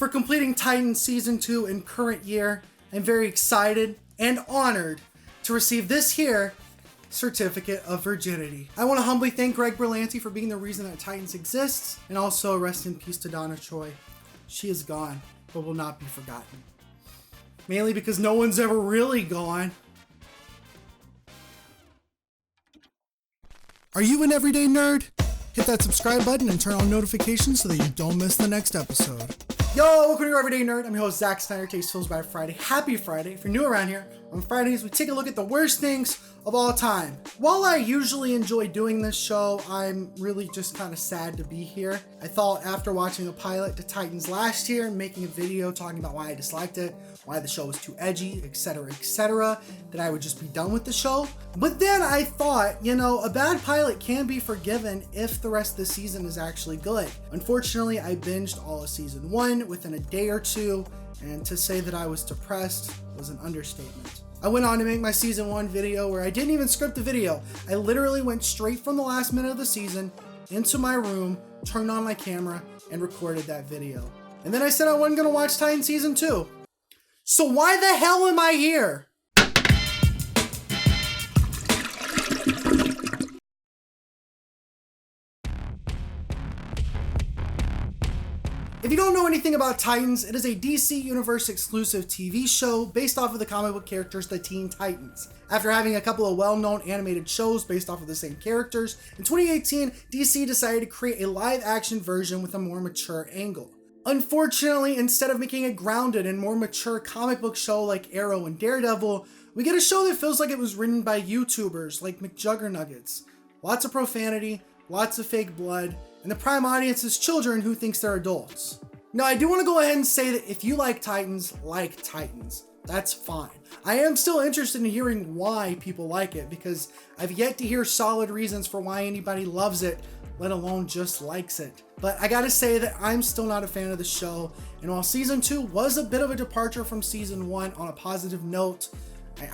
for completing Titans Season 2 in current year. I'm very excited and honored to receive this here certificate of virginity. I want to humbly thank Greg Berlanti for being the reason that Titans exists, and also rest in peace to Donna Troy. She is gone, but will not be forgotten. Mainly because no one's ever really gone. Are you an everyday nerd? Hit that subscribe button and turn on notifications so that you don't miss the next episode. Yo, welcome to your Everyday Nerd. I'm your host, Zach Snyder, Taste Fills by Friday. Happy Friday. If you're new around here, on Fridays, we take a look at the worst things of all time. While I usually enjoy doing this show, I'm really just kind of sad to be here. I thought after watching a pilot to Titans last year and making a video talking about why I disliked it, why the show was too edgy, etc., that I would just be done with the show. But then I thought, a bad pilot can be forgiven if the rest of the season is actually good. Unfortunately, I binged all of season 1 within a day or two, and to say that I was depressed was an understatement. I went on to make my season 1 video where I didn't even script the video. I literally went straight from the last minute of the season into my room, turned on my camera, and recorded that video. And then I said I wasn't going to watch Titan Season 2. So why the hell am I here? If you don't know anything about Titans, it is a DC Universe exclusive TV show based off of the comic book characters, the Teen Titans. After having a couple of well-known animated shows based off of the same characters, in 2018, DC decided to create a live-action version with a more mature angle. Unfortunately, instead of making a grounded and more mature comic book show like Arrow and Daredevil, we get a show that feels like it was written by YouTubers like McJuggernuggets. Lots of profanity, lots of fake blood, and the prime audience is children who thinks they're adults. Now, I do want to go ahead and say that if you like Titans, that's fine. I am still interested in hearing why people like it, because I've yet to hear solid reasons for why anybody loves it, let alone just likes it. But I gotta say that I'm still not a fan of the show, and while season 2 was a bit of a departure from season 1 on a positive note,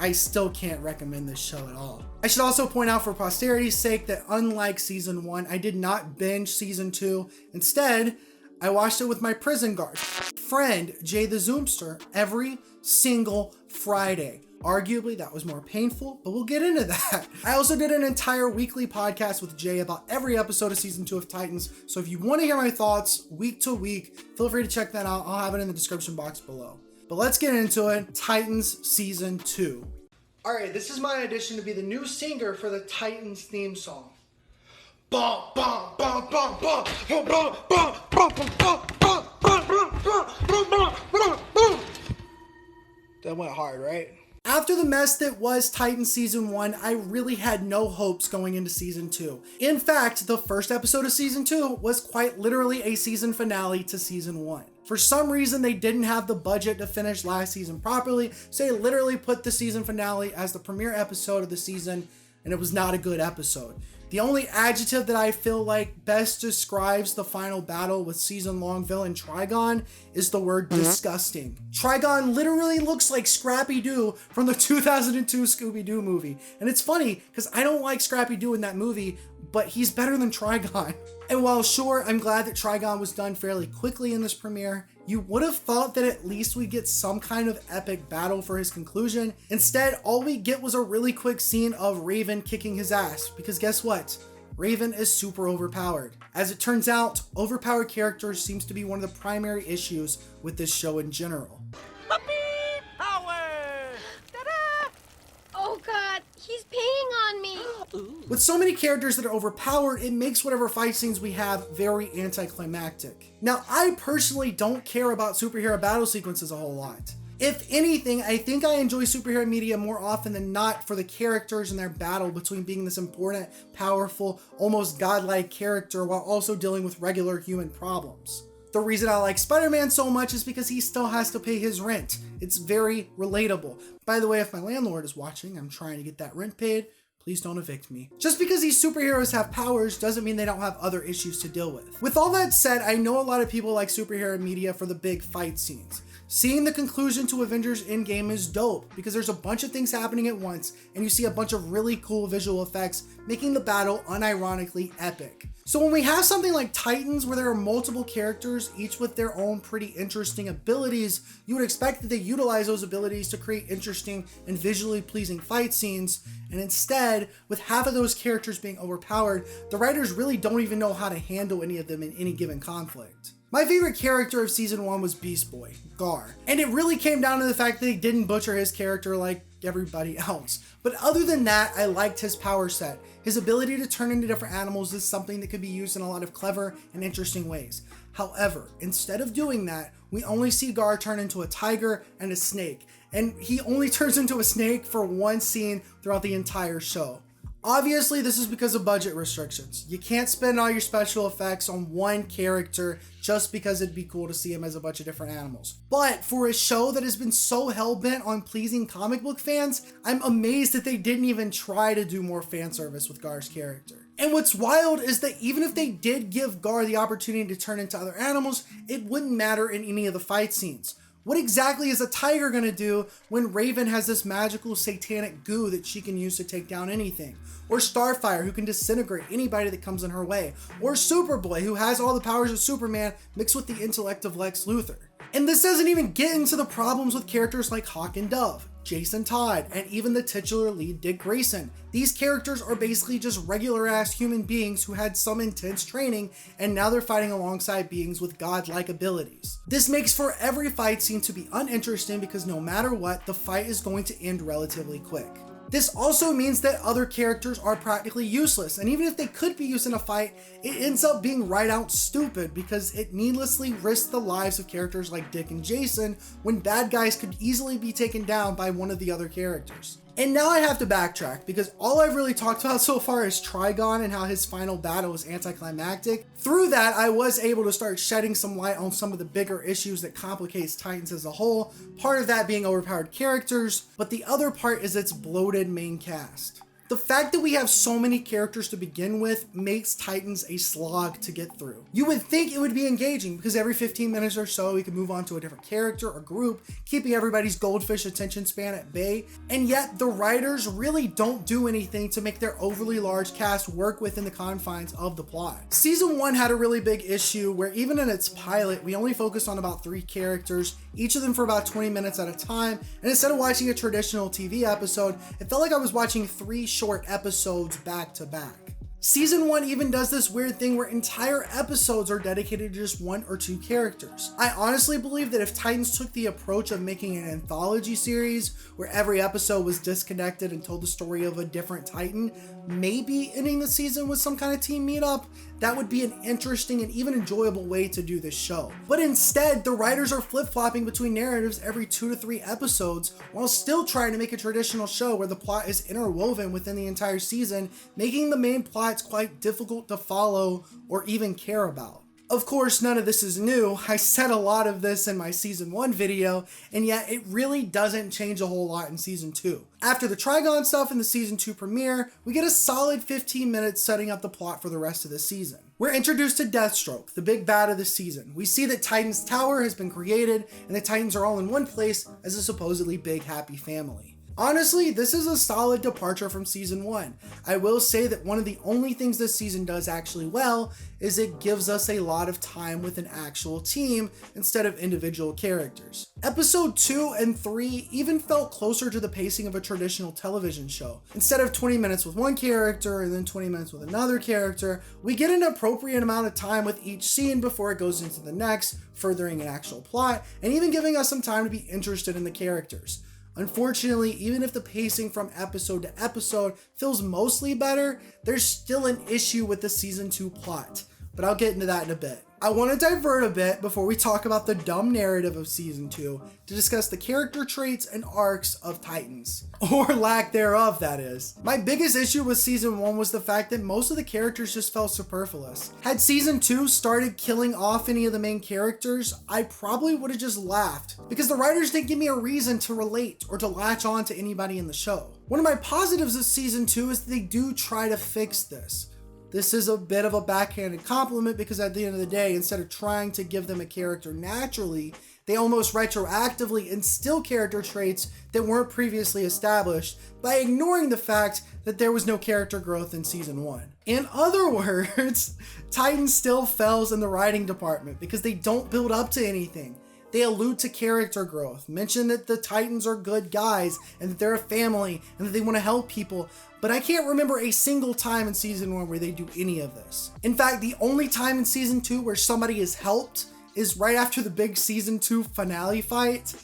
I still can't recommend this show at all. I should also point out for posterity's sake that unlike season 1, I did not binge season 2. Instead, I watched it with my prison guard friend, JaytheZoomster, every single Friday. Arguably, that was more painful, but we'll get into that. I also did an entire weekly podcast with Jay about every episode of season 2 of Titans, so if you want to hear my thoughts week to week, feel free to check that out. I'll have it in the description box below. But let's get into it. Titans Season 2. Alright, this is my audition to be the new singer for the Titans theme song. That went hard, right? After the mess that was Titans Season 1, I really had no hopes going into Season 2. In fact, the first episode of Season 2 was quite literally a season finale to Season 1. For some reason, they didn't have the budget to finish last season properly, so they literally put the season finale as the premiere episode of the season, and it was not a good episode. The only adjective that I feel like best describes the final battle with season-long villain Trigon is the word disgusting. Trigon literally looks like Scrappy-Doo from the 2002 Scooby-Doo movie. And it's funny, because I don't like Scrappy-Doo in that movie, but he's better than Trigon. And while sure, I'm glad that Trigon was done fairly quickly in this premiere, you would have thought that at least we'd get some kind of epic battle for his conclusion. Instead, all we get was a really quick scene of Raven kicking his ass, because guess what? Raven is super overpowered. As it turns out, overpowered characters seems to be one of the primary issues with this show in general. Puppy power! Ta-da! Oh god, he's peeing on me! With so many characters that are overpowered, it makes whatever fight scenes we have very anticlimactic. Now, I personally don't care about superhero battle sequences a whole lot. If anything, I think I enjoy superhero media more often than not for the characters and their battle between being this important, powerful, almost godlike character while also dealing with regular human problems. The reason I like Spider-Man so much is because he still has to pay his rent. It's very relatable. By the way, if my landlord is watching, I'm trying to get that rent paid. Please don't evict me. Just because these superheroes have powers doesn't mean they don't have other issues to deal with. With all that said, I know a lot of people like superhero media for the big fight scenes. Seeing the conclusion to Avengers Endgame is dope because there's a bunch of things happening at once and you see a bunch of really cool visual effects making the battle unironically epic. So when we have something like Titans where there are multiple characters, each with their own pretty interesting abilities, you would expect that they utilize those abilities to create interesting and visually pleasing fight scenes, and instead, with half of those characters being overpowered, the writers really don't even know how to handle any of them in any given conflict. My favorite character of season 1 was Beast Boy, Gar, and it really came down to the fact that they didn't butcher his character like everybody else. But other than that, I liked his power set. His ability to turn into different animals is something that could be used in a lot of clever and interesting ways. However, instead of doing that, we only see Gar turn into a tiger and a snake, and he only turns into a snake for one scene throughout the entire show. Obviously, this is because of budget restrictions. You can't spend all your special effects on one character just because it'd be cool to see him as a bunch of different animals. But for a show that has been so hell-bent on pleasing comic book fans, I'm amazed that they didn't even try to do more fan service with Gar's character. And what's wild is that even if they did give Gar the opportunity to turn into other animals, it wouldn't matter in any of the fight scenes. What exactly is a tiger gonna do when Raven has this magical satanic goo that she can use to take down anything? Or Starfire, who can disintegrate anybody that comes in her way? Or Superboy, who has all the powers of Superman mixed with the intellect of Lex Luthor? And this doesn't even get into the problems with characters like Hawk and Dove, Jason Todd, and even the titular lead Dick Grayson. These characters are basically just regular ass human beings who had some intense training, and now they're fighting alongside beings with godlike abilities. This makes for every fight scene to be uninteresting because no matter what, the fight is going to end relatively quick. This also means that other characters are practically useless, and even if they could be used in a fight, it ends up being right out stupid because it needlessly risks the lives of characters like Dick and Jason when bad guys could easily be taken down by one of the other characters. And now I have to backtrack because all I've really talked about so far is Trigon and how his final battle was anticlimactic. Through that, I was able to start shedding some light on some of the bigger issues that complicates Titans as a whole, part of that being overpowered characters, but the other part is its bloated main cast. The fact that we have so many characters to begin with makes Titans a slog to get through. You would think it would be engaging because every 15 minutes or so we could move on to a different character or group, keeping everybody's goldfish attention span at bay, and yet the writers really don't do anything to make their overly large cast work within the confines of the plot. Season 1 had a really big issue where even in its pilot, we only focused on about 3 characters, each of them for about 20 minutes at a time, and instead of watching a traditional TV episode, it felt like I was watching 3 short episodes back to back. Season 1 even does this weird thing where entire episodes are dedicated to just 1 or 2 characters. I honestly believe that if Titans took the approach of making an anthology series where every episode was disconnected and told the story of a different Titan, maybe ending the season with some kind of team meetup, that would be an interesting and even enjoyable way to do this show. But instead, the writers are flip-flopping between narratives every 2 to 3 episodes while still trying to make a traditional show where the plot is interwoven within the entire season, making the main plots quite difficult to follow or even care about. Of course, none of this is new. I said a lot of this in my season 1 video, and yet it really doesn't change a whole lot in season 2. After the Trigon stuff in the season 2 premiere, we get a solid 15 minutes setting up the plot for the rest of the season. We're introduced to Deathstroke, the big bad of the season. We see that Titan's Tower has been created, and the Titans are all in one place as a supposedly big happy family. Honestly, this is a solid departure from season 1. I will say that one of the only things this season does actually well is it gives us a lot of time with an actual team instead of individual characters. Episode 2 and 3 even felt closer to the pacing of a traditional television show. Instead of 20 minutes with one character and then 20 minutes with another character, we get an appropriate amount of time with each scene before it goes into the next, furthering an actual plot, and even giving us some time to be interested in the characters. Unfortunately, even if the pacing from episode to episode feels mostly better, there's still an issue with the season 2 plot, but I'll get into that in a bit. I want to divert a bit before we talk about the dumb narrative of season 2 to discuss the character traits and arcs of Titans. Or lack thereof, that is. My biggest issue with season 1 was the fact that most of the characters just felt superfluous. Had season 2 started killing off any of the main characters, I probably would have just laughed, because the writers didn't give me a reason to relate or to latch on to anybody in the show. One of my positives of season 2 is that they do try to fix this. This is a bit of a backhanded compliment because at the end of the day, instead of trying to give them a character naturally, They almost retroactively instill character traits that weren't previously established by ignoring the fact that there was no character growth in season 1. In other words, Titans still fails in the writing department because they don't build up to anything. They allude to character growth, mention that the Titans are good guys and that they're a family and that they want to help people, but I can't remember a single time in season 1 where they do any of this. In fact, the only time in season 2 where somebody is helped is right after the big season 2 finale fight.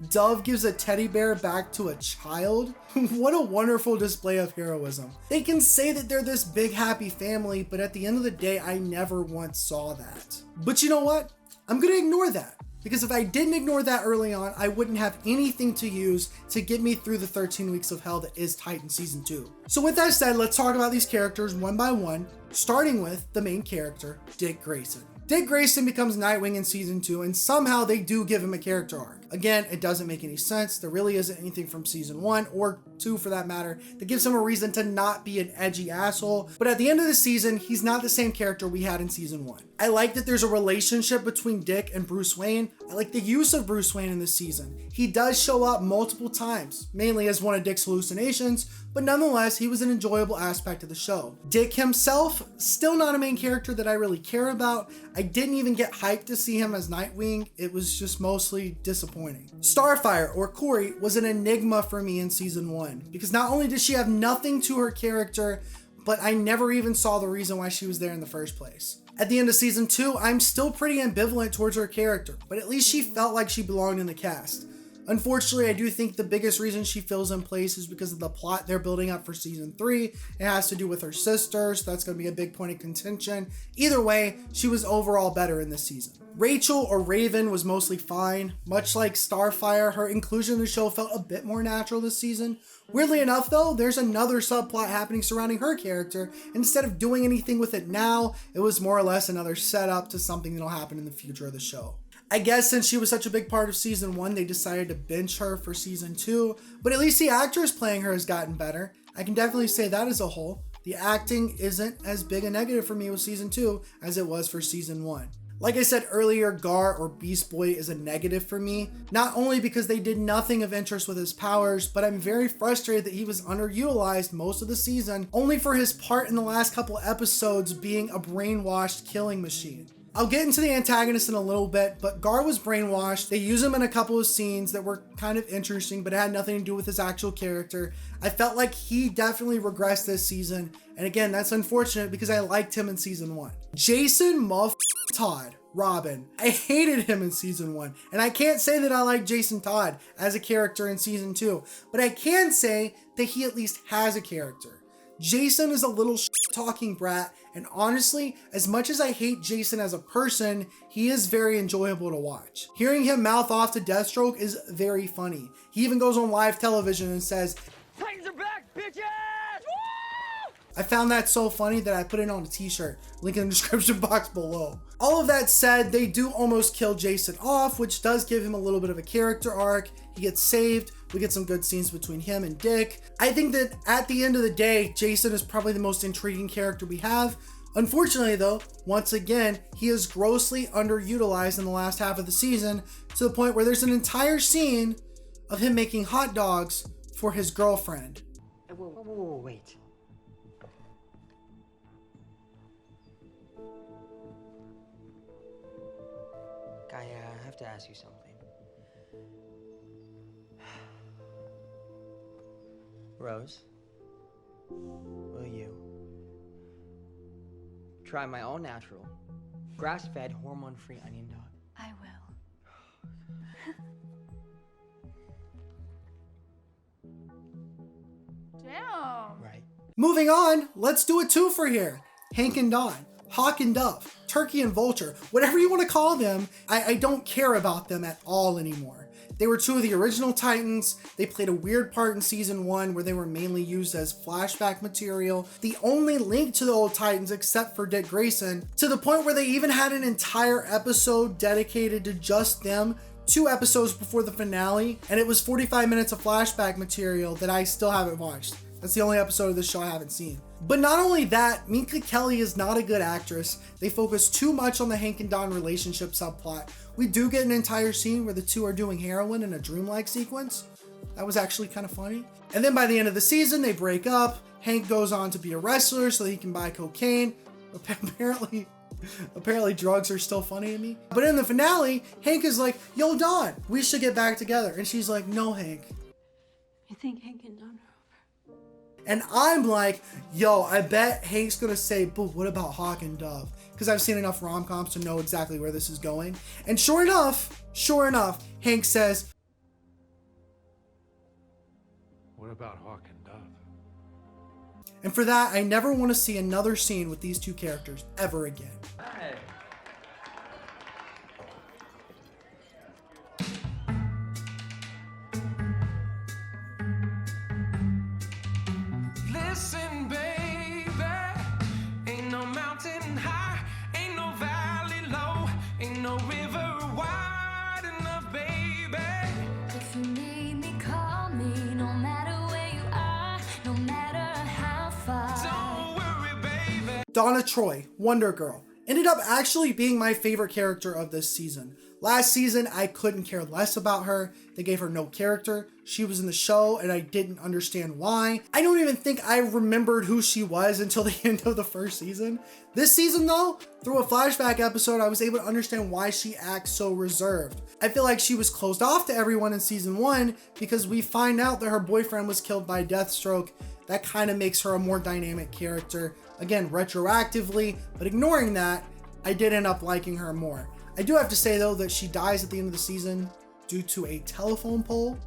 Dove gives a teddy bear back to a child. What a wonderful display of heroism. They can say that they're this big happy family, but at the end of the day, I never once saw that. But you know what? I'm gonna ignore that. Because if I didn't ignore that early on, I wouldn't have anything to use to get me through the 13 weeks of hell that is Titan Season 2. So with that said, let's talk about these characters one by one, starting with the main character, Dick Grayson. Dick Grayson becomes Nightwing in Season 2, and somehow they do give him a character arc. Again, it doesn't make any sense. There really isn't anything from Season 1, or 2 for that matter, that gives him a reason to not be an edgy asshole. But at the end of the season, he's not the same character we had in Season 1. I like that there's a relationship between Dick and Bruce Wayne. I like the use of Bruce Wayne in this season. He does show up multiple times, mainly as one of Dick's hallucinations, but nonetheless, he was an enjoyable aspect of the show. Dick himself, still not a main character that I really care about. I didn't even get hyped to see him as Nightwing. It was just mostly disappointing. Starfire, or Corey, was an enigma for me in Season 1, because not only did she have nothing to her character, but I never even saw the reason why she was there in the first place. At the end of Season 2, I'm still pretty ambivalent towards her character, but at least she felt like she belonged in the cast. Unfortunately, I do think the biggest reason she fills in place is because of the plot they're building up for Season 3. It has to do with her sister, so that's going to be a big point of contention. Either way, she was overall better in this season. Rachel, or Raven, was mostly fine. Much like Starfire, her inclusion in the show felt a bit more natural this season. Weirdly enough though, there's another subplot happening surrounding her character. Instead of doing anything with it now, it was more or less another setup to something that'll happen in the future of the show. I guess since she was such a big part of Season 1, they decided to bench her for Season 2, but at least the actress playing her has gotten better. I can definitely say that as a whole. The acting isn't as big a negative for me with Season 2 as it was for Season 1. Like I said earlier, Gar, or Beast Boy, is a negative for me, not only because they did nothing of interest with his powers, but I'm very frustrated that he was underutilized most of the season, only for his part in the last couple episodes being a brainwashed killing machine. I'll get into the antagonist in a little bit, but Gar was brainwashed. They use him in a couple of scenes that were kind of interesting, but it had nothing to do with his actual character. I felt like he definitely regressed this season, and again, that's unfortunate because I liked him in Season 1. Jason Todd, Robin. I hated him in Season 1, and I can't say that I like Jason Todd as a character in Season 2, but I can say that he at least has a character. Jason is a little talking brat, and honestly, as much as I hate Jason as a person, he is very enjoyable to watch. Hearing him mouth off to Deathstroke is very funny. He even goes on live television and says, Titans are back, bitches! Woo! I found that so funny that I put it on a t-shirt, link in the description box below. All of that said, they do almost kill Jason off, which does give him a little bit of a character arc. He gets saved. We get some good scenes between him and Dick. I think that at the end of the day, Jason is probably the most intriguing character we have. Unfortunately though, once again, he is grossly underutilized in the last half of the season, to the point where there's an entire scene of him making hot dogs for his girlfriend. Whoa, wait. Guy, I have to ask you something. Rose, will you try my all-natural, grass-fed, hormone-free onion dog? I will. Damn. Right. Moving on, let's do a twofer here. Hank and Dawn, Hawk and Dove, Turkey and Vulture, whatever you want to call them, I don't care about them at all anymore. They were two of the original Titans. They played a weird part in Season 1 where they were mainly used as flashback material. The only link to the old Titans except for Dick Grayson, to the point where they even had an entire episode dedicated to just them 2 episodes before the finale, and it was 45 minutes of flashback material that I still haven't watched. That's the only episode of this show I haven't seen. But not only that, Minka Kelly is not a good actress. They focus too much on the Hank and Dawn relationship subplot. We do get an entire scene where the two are doing heroin in a dreamlike sequence. That was actually kind of funny. And then by the end of the season, they break up. Hank goes on to be a wrestler so that he can buy cocaine. Apparently drugs are still funny to me. But in the finale, Hank is like, yo, Dawn, we should get back together. And she's like, no, Hank. You think Hank and Dawn are over? And I'm like, yo, I bet Hank's gonna say, but what about Hawk and Dove? Because I've seen enough rom-coms to know exactly where this is going. And sure enough, Hank says, what about Hawk and Dove? and for that, I never want to see another scene with these two characters ever again. Hey. Listen, baby, ain't no mountain high, ain't no valley low, ain't no river wide enough, baby. If you need me, call me, no matter where you are, no matter how far. Don't worry, baby. Donna Troy, Wonder Girl, ended up actually being my favorite character of this season. Last season, I couldn't care less about her. They gave her no character. She was in the show and I didn't understand why. I don't even think I remembered who she was until the end of the first season. This season though, through a flashback episode, I was able to understand why she acts so reserved. I feel like she was closed off to everyone in season 1 because we find out that her boyfriend was killed by Deathstroke. That kind of makes her a more dynamic character. Again, retroactively, but ignoring that, I did end up liking her more. I do have to say though that she dies at the end of the season due to a telephone pole,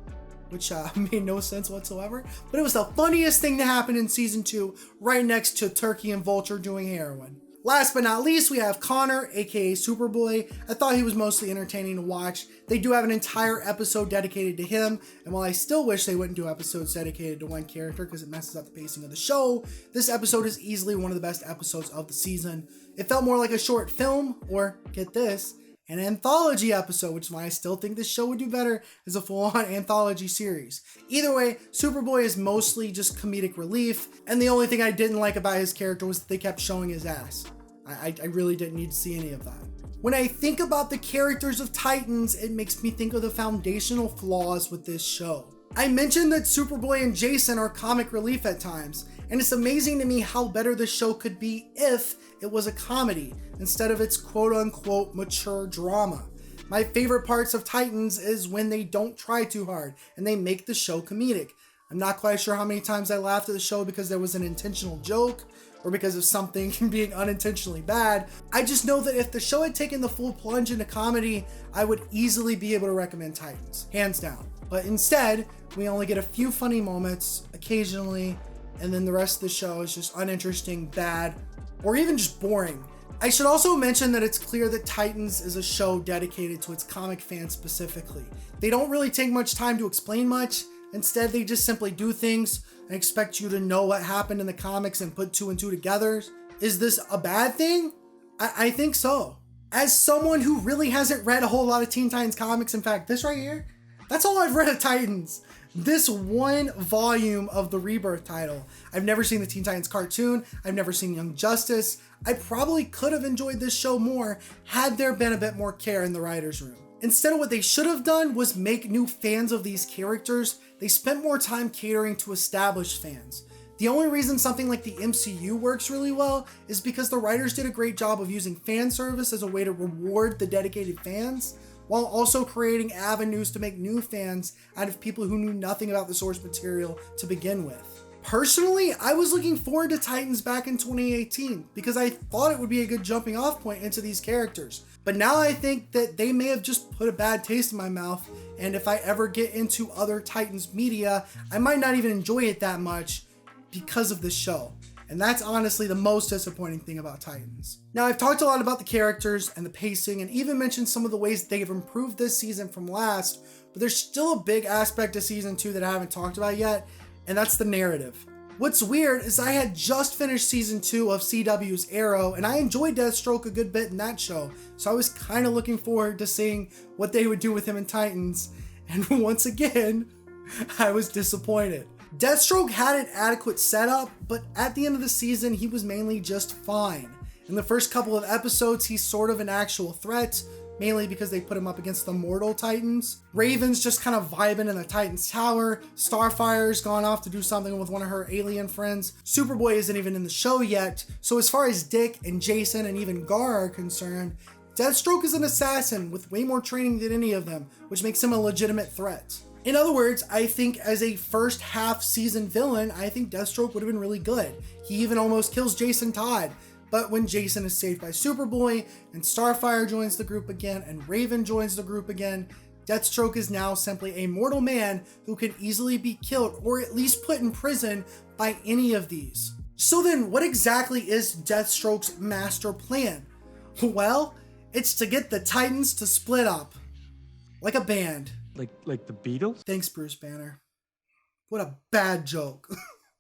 which made no sense whatsoever, but it was the funniest thing to happen in season 2, right next to Turkey and Vulture doing heroin. Last but not least, we have Connor, aka Superboy. I thought he was mostly entertaining to watch. They do have an entire episode dedicated to him, and while I still wish they wouldn't do episodes dedicated to one character because it messes up the pacing of the show, this episode is easily one of the best episodes of the season. It felt more like a short film, or get this, an anthology episode, which is why I still think this show would do better as a full-on anthology series. Either way, Superboy is mostly just comedic relief, and the only thing I didn't like about his character was that they kept showing his ass. I really didn't need to see any of that. When I think about the characters of Titans, it makes me think of the foundational flaws with this show. I mentioned that Superboy and Jason are comic relief at times, and it's amazing to me how better this show could be if it was a comedy, instead of its quote-unquote mature drama. My favorite parts of Titans is when they don't try too hard, and they make the show comedic. I'm not quite sure how many times I laughed at the show because there was an intentional joke, or because of something being unintentionally bad. I just know that if the show had taken the full plunge into comedy, I would easily be able to recommend Titans, hands down. But instead, we only get a few funny moments occasionally, and then the rest of the show is just uninteresting, bad, or even just boring. I should also mention that it's clear that Titans is a show dedicated to its comic fans specifically. They don't really take much time to explain much. Instead, they just simply do things and expect you to know what happened in the comics and put 2 and 2 together. Is this a bad thing? I think so. As someone who really hasn't read a whole lot of Teen Titans comics, in fact, this right here, that's all I've read of Titans. This one volume of the Rebirth title. I've never seen the Teen Titans cartoon. I've never seen Young Justice. I probably could have enjoyed this show more had there been a bit more care in the writer's room. Instead of what they should have done was make new fans of these characters, they spent more time catering to established fans. The only reason something like the MCU works really well is because the writers did a great job of using fan service as a way to reward the dedicated fans, while also creating avenues to make new fans out of people who knew nothing about the source material to begin with. Personally, I was looking forward to Titans back in 2018 because I thought it would be a good jumping off point into these characters. But now I think that they may have just put a bad taste in my mouth, and if I ever get into other Titans media, I might not even enjoy it that much because of this show. And that's honestly the most disappointing thing about Titans. Now, I've talked a lot about the characters and the pacing and even mentioned some of the ways they have improved this season from last, but there's still a big aspect of season 2 that I haven't talked about yet, and that's the narrative. What's weird is I had just finished season 2 of CW's Arrow, and I enjoyed Deathstroke a good bit in that show, so I was kind of looking forward to seeing what they would do with him in Titans, and once again, I was disappointed. Deathstroke had an adequate setup, but at the end of the season, he was mainly just fine. In the first couple of episodes, he's sort of an actual threat, mainly because they put him up against the mortal Titans. Raven's just kind of vibing in the Titans tower. Starfire's gone off to do something with one of her alien friends. Superboy isn't even in the show yet. So as far as Dick and Jason and even Gar are concerned, Deathstroke is an assassin with way more training than any of them, which makes him a legitimate threat. In other words, I think as a first half season villain, I think Deathstroke would have been really good. He even almost kills Jason Todd. But when Jason is saved by Superboy and Starfire joins the group again and Raven joins the group again, Deathstroke is now simply a mortal man who can easily be killed or at least put in prison by any of these. So then what exactly is Deathstroke's master plan? Well, it's to get the Titans to split up. Like a band. Like the Beatles? Thanks, Bruce Banner. What a bad joke.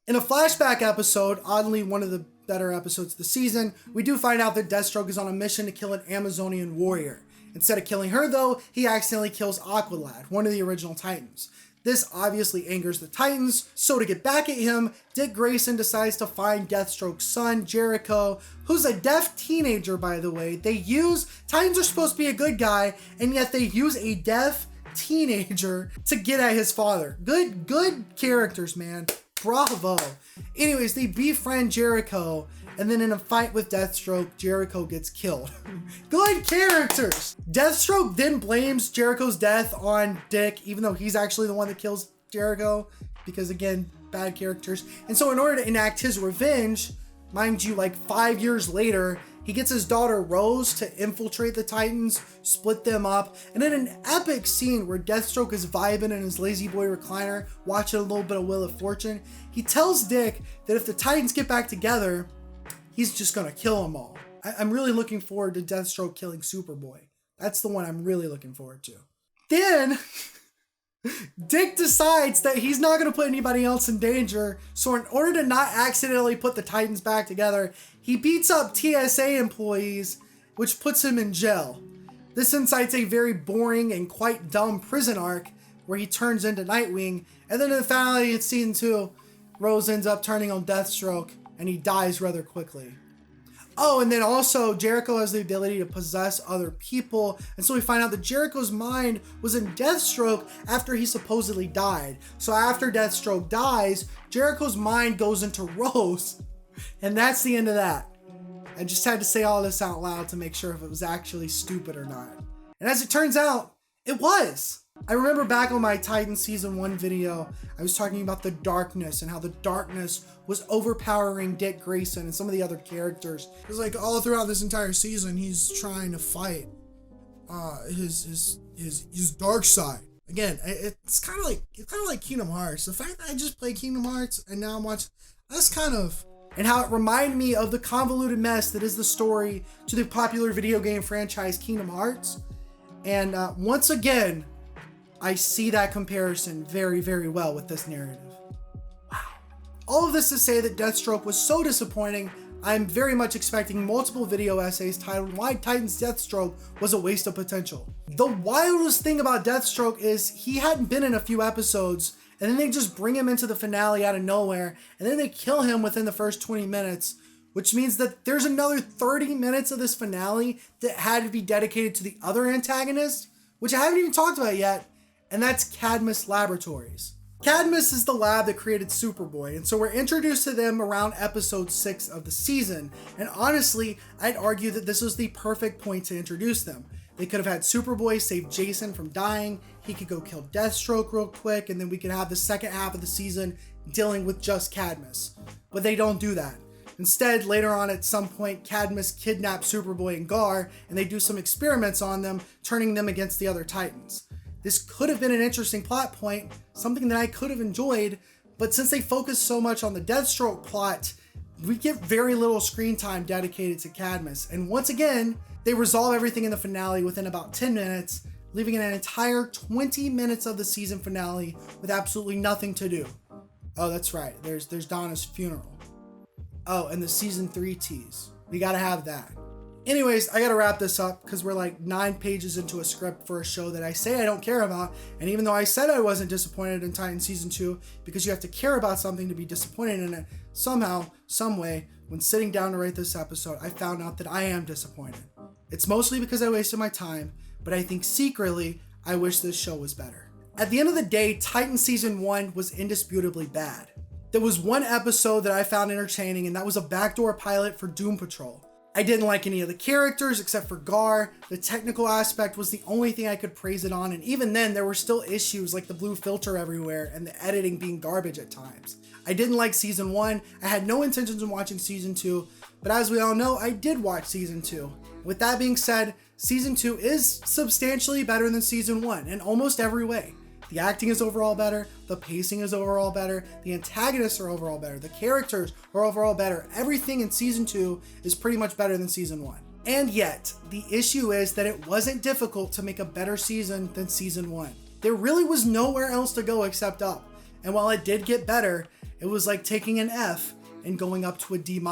In a flashback episode, oddly one of the better episodes of the season, we do find out that Deathstroke is on a mission to kill an Amazonian warrior. Instead of killing her though, he accidentally kills Aqualad, one of the original Titans. This obviously angers the Titans, so to get back at him, Dick Grayson decides to find Deathstroke's son, Jericho, who's a deaf teenager by the way. Titans are supposed to be a good guy, and yet they use a deaf teenager to get at his father. Good characters, man. Bravo. Anyways, they befriend Jericho, and then in a fight with Deathstroke, Jericho gets killed. Good characters. Deathstroke then blames Jericho's death on Dick, even though he's actually the one that kills Jericho, because again, bad characters. And so in order to enact his revenge, mind you, like 5 years later, he gets his daughter Rose to infiltrate the Titans, split them up, and in an epic scene where Deathstroke is vibing in his lazy boy recliner, watching a little bit of Wheel of Fortune, he tells Dick that if the Titans get back together, he's just gonna kill them all. I'm really looking forward to Deathstroke killing Superboy. That's the one I'm really looking forward to. Then Dick decides that he's not going to put anybody else in danger, so in order to not accidentally put the Titans back together, he beats up TSA employees, which puts him in jail. This incites a very boring and quite dumb prison arc where he turns into Nightwing, and then in the finale in season 2, Rose ends up turning on Deathstroke, and he dies rather quickly. Oh, and then also Jericho has the ability to possess other people, and so we find out that Jericho's mind was in Deathstroke after he supposedly died. So after Deathstroke dies, Jericho's mind goes into Rose, and that's the end of that. I just had to say all this out loud to make sure if it was actually stupid or not. And as it turns out, it was. I remember back on my Titan Season 1 video, I was talking about the darkness and how the darkness was overpowering Dick Grayson and some of the other characters. Because like all throughout this entire season, he's trying to fight his dark side. Again, it's kind of like Kingdom Hearts. The fact that I just played Kingdom Hearts and now I'm watching, that's kind of, and how it reminded me of the convoluted mess that is the story to the popular video game franchise Kingdom Hearts. And once again, I see that comparison very, very well with this narrative. Wow. All of this to say that Deathstroke was so disappointing, I'm very much expecting multiple video essays titled Why Titan's Deathstroke Was a Waste of Potential. The wildest thing about Deathstroke is he hadn't been in a few episodes, and then they just bring him into the finale out of nowhere, and then they kill him within the first 20 minutes, which means that there's another 30 minutes of this finale that had to be dedicated to the other antagonist, which I haven't even talked about yet, and that's Cadmus Laboratories. Cadmus is the lab that created Superboy, and so we're introduced to them around episode 6 of the season, and honestly, I'd argue that this was the perfect point to introduce them. They could have had Superboy save Jason from dying, he could go kill Deathstroke real quick, and then we could have the second half of the season dealing with just Cadmus. But they don't do that. Instead, later on at some point, Cadmus kidnaps Superboy and Gar, and they do some experiments on them, turning them against the other Titans. This could have been an interesting plot point, something that I could have enjoyed, but since they focus so much on the Deathstroke plot, we get very little screen time dedicated to Cadmus. And once again, they resolve everything in the finale within about 10 minutes, leaving an entire 20 minutes of the season finale with absolutely nothing to do. Oh, that's right, there's Donna's funeral. Oh, and the season 3 tease. We gotta have that. Anyways, I gotta wrap this up because we're like 9 pages into a script for a show that I say I don't care about. And even though I said I wasn't disappointed in Titans Season 2, because you have to care about something to be disappointed in it, somehow, some way, when sitting down to write this episode, I found out that I am disappointed. It's mostly because I wasted my time, but I think secretly, I wish this show was better. At the end of the day, Titans Season 1 was indisputably bad. There was one episode that I found entertaining, and that was a backdoor pilot for Doom Patrol. I didn't like any of the characters except for Gar. The technical aspect was the only thing I could praise it on, and even then there were still issues like the blue filter everywhere and the editing being garbage at times. I didn't like Season 1, I had no intentions of watching Season 2, but as we all know, I did watch Season 2. With that being said, Season 2 is substantially better than Season 1 in almost every way. The acting is overall better, the pacing is overall better, the antagonists are overall better, the characters are overall better. Everything in Season 2 is pretty much better than Season 1. And yet, the issue is that it wasn't difficult to make a better season than Season 1. There really was nowhere else to go except up. And while it did get better, it was like taking an F and going up to a D-.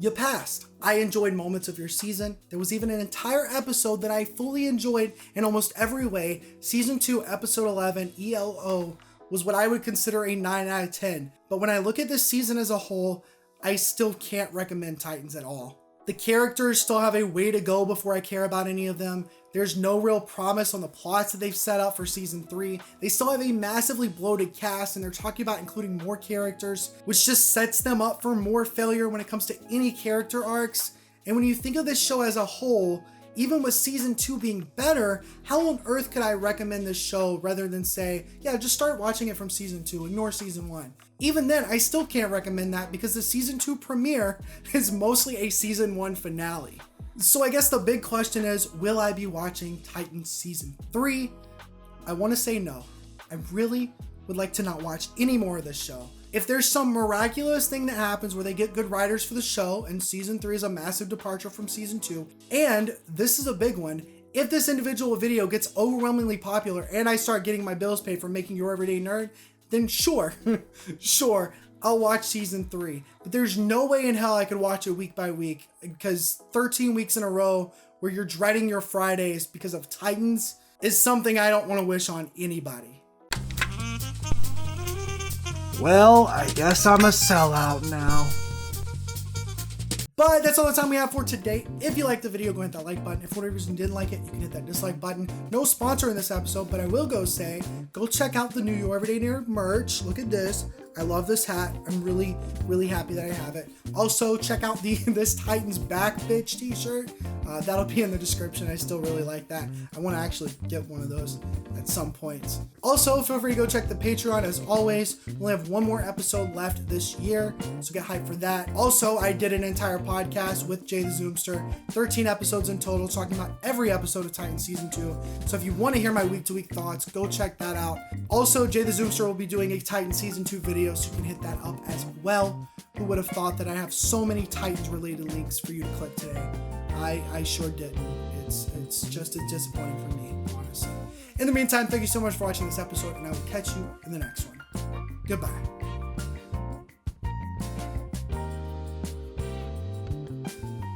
You passed. I enjoyed moments of your season. There was even an entire episode that I fully enjoyed in almost every way. Season 2, Episode 11, ELO, was what I would consider a 9 out of 10. But when I look at this season as a whole, I still can't recommend Titans at all. The characters still have a way to go before I care about any of them. There's no real promise on the plots that they've set up for Season 3. They still have a massively bloated cast, and they're talking about including more characters, which just sets them up for more failure when it comes to any character arcs. And when you think of this show as a whole, even with Season 2 being better, how on earth could I recommend this show rather than say, yeah, just start watching it from Season 2, ignore Season 1. Even then, I still can't recommend that because the Season 2 premiere is mostly a Season 1 finale. So I guess the big question is, will I be watching Titans Season 3? I want to say no. I really would like to not watch any more of this show. If there's some miraculous thing that happens where they get good writers for the show and Season 3 is a massive departure from Season 2, and this is a big one, if this individual video gets overwhelmingly popular and I start getting my bills paid for making Your Everyday Nerd, then sure, I'll watch Season 3. But there's no way in hell I could watch it week by week, because 13 weeks in a row where you're dreading your Fridays because of Titans is something I don't want to wish on anybody. Well, I guess I'm a sellout now. But that's all the time we have for today. If you liked the video, go hit that like button. If for whatever reason you didn't like it, you can hit that dislike button. No sponsor in this episode, but I will go check out the new Your Everyday Nerd merch. Look at this. I love this hat. I'm really, really happy that I have it. Also, check out this Titans Back Bitch t-shirt. That'll be in the description. I still really like that. I want to actually get one of those at some point. Also, feel free to go check the Patreon. As always, we only have one more episode left this year, so get hyped for that. Also, I did an entire podcast with JaytheZoomster, 13 episodes in total, talking about every episode of Titans Season 2. So if you want to hear my week-to-week thoughts, go check that out. Also, JaytheZoomster will be doing a Titans Season 2 video, so you can hit that up as well. Who would have thought that I have so many Titans-related links for you to click today? I sure didn't. It's just as disappointing for me, honestly. In the meantime, thank you so much for watching this episode, and I will catch you in the next one. Goodbye.